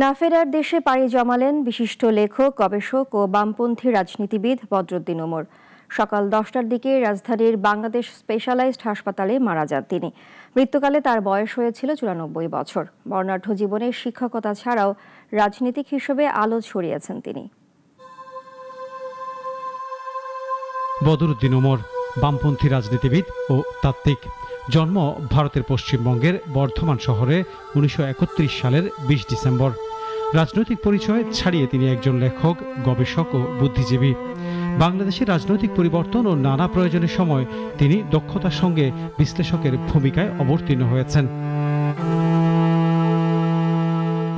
না ফেরার দেশে পাড়ি জমালেন বিশিষ্ট লেখক, গবেষক ও বামপন্থী রাজনীতিবিদ বদরুদ্দিন ওমর। সকাল 10টার দিকে রাজধানীর বাংলাদেশ স্পেশালাইজড হাসপাতালে মারা যান তিনি। মৃত্যুকালে তার বয়স হয়েছিল 94 বছর। বর্ণাঢ্য জীবনে শিক্ষকতা ছাড়াও রাজনীতিক হিসেবে আলো ছড়িয়েছেন তিনি। বদরুদ্দিন ওমর বামপন্থী রাজনীতিবিদ ও তাত্ত্বিক। জন্ম ভারতের পশ্চিমবঙ্গের বর্ধমান শহরে 1931 সালের 20 ডিসেম্বর। রাজনৈতিক পরিচয় ছাড়িয়ে তিনি একজন লেখক, গবেষক ও বুদ্ধিজীবী। বাংলাদেশের রাজনৈতিক পরিবর্তন ও নানা প্রয়োজনের সময় তিনি দক্ষতার সঙ্গে বিশ্লেষকের ভূমিকায় অবতীর্ণ হয়েছেন।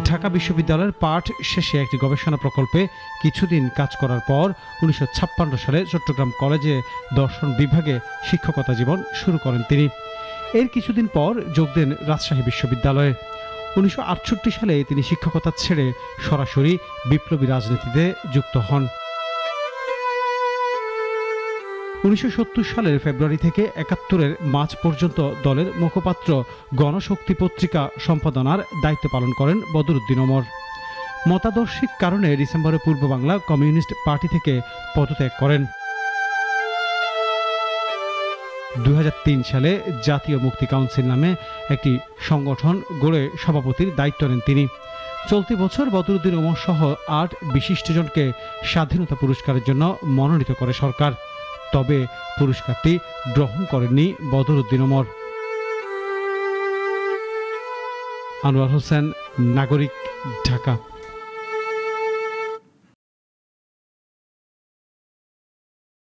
ঢাকা বিশ্ববিদ্যালয়ের পাঠ শেষে একটি গবেষণা প্রকল্পে কিছুদিন কাজ করার পর 1956 সালে চট্টগ্রাম কলেজে দর্শন বিভাগে শিক্ষকতা জীবন শুরু করেন তিনি। এর কিছুদিন পর যোগ দেন রাজশাহী বিশ্ববিদ্যালয়ে। 1968 সালে তিনি শিক্ষকতা ছেড়ে সরাসরি বিপ্লবী রাজনীতিতে যুক্ত হন। 1970 সালের ফেব্রুয়ারি থেকে 71-এর মার্চ পর্যন্ত দলের মুখপাত্র গণশক্তি পত্রিকা সম্পাদনার দায়িত্ব পালন করেন বদরুদ্দিন ওমর। মতাদর্শিক কারণে ডিসেম্বরে পূর্ব বাংলা কমিউনিস্ট পার্টি থেকে পদত্যাগ করেন। 2003 সালে জাতীয় মুক্তি কাউন্সিল নামে একটি সংগঠন গড়ে সভাপতির দায়িত্ব নেন তিনি। চলতি বছর বদরুদ্দিন ওমর সহ 8 বিশিষ্টজনকে স্বাধীনতা পুরস্কারের জন্য মনোনীত করে সরকার। তবে পুরস্কারটি গ্রহণ করেননি বদরুদ্দিন ওমর। আনোয়ার হোসেন, নাগরিক, ঢাকা।